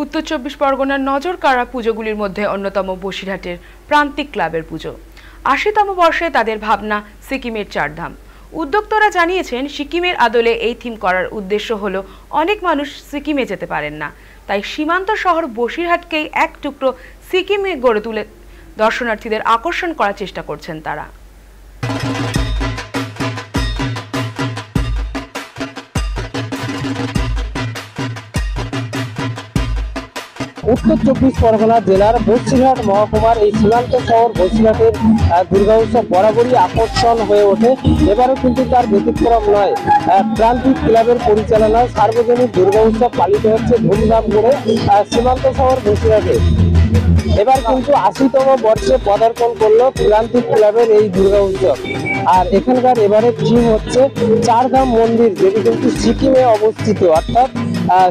উত্তর ২৪ পরগনার নজর কাড়া পুজোগুলির মধ্যে অন্যতম বসিরহাটের প্রান্তিক ক্লাবের পুজো। ৮০তম বর্ষে তাদের ভাবনা সিকিমের চারধাম। উদ্যোক্তারা জানিয়েছেন, সিকিমের আদলে এই থিম করার উদ্দেশ্য হলো অনেক মানুষ সিকিমে যেতে পারেন না, তাই সীমান্ত শহর বসিরহাটকেই এক টুকরো সিকিমে গড়ে তুলে দর্শনার্থীদের আকর্ষণ করার চেষ্টা করছেন তারা। উত্তর ২৪ পরগনা জেলার বসিরহাট মহকুমার এই সীমান্ত শহর বসিরহাটের দুর্গা উৎসব বরাবরই আকর্ষণ হয়ে ওঠে। এবারও কিন্তু তার ব্যতিক্রম নয়। প্রান্তিক ক্লাবের পরিচালনায় সার্বজনীন দুর্গা উৎসব পালিত হচ্ছে ধুমধাম করে সীমান্ত শহর বসিরহাটে। এবার কিন্তু ৮০তম বর্ষে পদার্পণ করলো প্রান্তিক ক্লাবের এই দুর্গা উৎসব। আর এখানকার এবারের থিম হচ্ছে চারধাম মন্দির, যেটি কিন্তু সিকিমে অবস্থিত। অর্থাৎ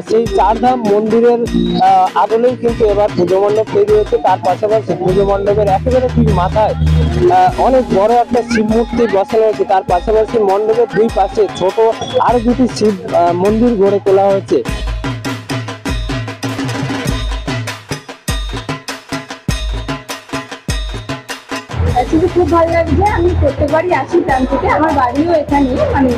সেই চারধাম মন্দিরের আদলেই কিন্তু এবার পুজো মণ্ডপ তৈরি হচ্ছে। তার পাশাপাশি পুজো মণ্ডপের একেবারে ঠিক মাথায় অনেক বড় একটা শিব মূর্তি বসানো হয়েছে। তার পাশাপাশি মণ্ডপের দুই পাশে ছোট আরো দুটি শিব মন্দির গড়ে তোলা হয়েছে। খুব ভালো লাগছে। আমি প্রত্যেকবারই আসি প্রান্তিকে, আমার বাড়িও এখানে, মানে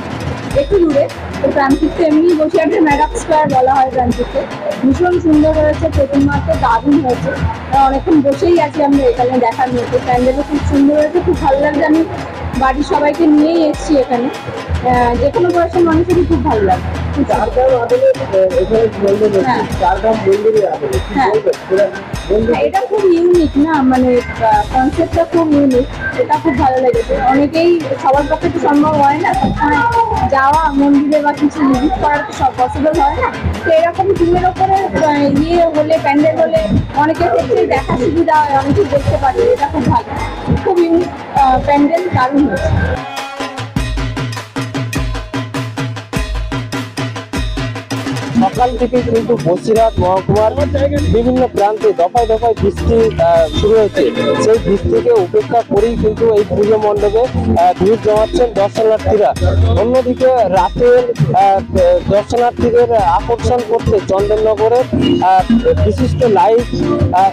একটু দূরে। তো প্রান্তিকটা এমনি বসিরহাটের ম্যাডাম স্কোয়ার বলা হয়। প্রান্তিককে ভীষণ সুন্দর হয়েছে, প্রতিমাতে দারুণ হয়েছে। অনেকক্ষণ বসেই আছি আমরা এখানে দেখার মতো। প্যান্ডেলও খুব সুন্দর হয়েছে, খুব ভালো লাগছে। আমি বাড়ির সবাইকে নিয়েই এসেছি এখানে। যে কোনো বয়সের মানুষেরই খুব ভালো লাগে। এটা খুব ইউনিক না, মানে কনসেপ্টটা খুব ইউনিক। এটা খুব ভালো লেগেছে। অনেকেই, সবার পক্ষে তো সম্ভব হয় না সবসময় যাওয়া মন্দিরে বা কিছু ভিজিট করার তো সব পসিবল হয় না। তো এরকম থিমের ওপরে ইয়ে হলে, প্যান্ডেল হলে অনেকের ক্ষেত্রেই দেখা সুবিধা হয়, অনেকেই দেখতে পারে। এটা খুব ভালো, খুব ইউনিক প্যান্ডেল, দারুণ হয়েছে। সকাল থেকে কিন্তু বসিরহাট মহকুমার বিভিন্ন প্রান্তে দফায় দফায় বৃষ্টি শুরু হয়েছে। সেই বৃষ্টিকে উপেক্ষা করেই কিন্তু এই পুজো মণ্ডপে ভিড় জমাচ্ছেন দর্শনার্থীরা। অন্যদিকে রাতের দর্শনার্থীদের আকর্ষণ করতে চন্দননগরের বিশিষ্ট লাইট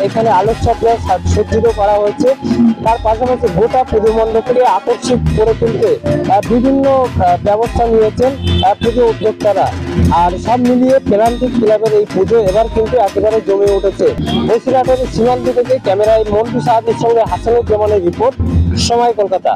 এখানে আলোকসজ্জায় সজ্জিত করা হয়েছে। তার পাশাপাশি গোটা পুজো মণ্ডপকে আকর্ষিত করে তুলতে বিভিন্ন ব্যবস্থা নিয়েছেন পুজো উদ্যোক্তারা। আর সব মিলিয়ে প্রান্তিক ক্লাবের এই পুজো এবার কিন্তু একেবারে জমে উঠেছে। বসিরহাটের সীমান্ত থেকে ক্যামেরায় মন্টু সাহাদের সঙ্গে হাসানুজ্জামানের রিপোর্ট, সময় কলকাতা।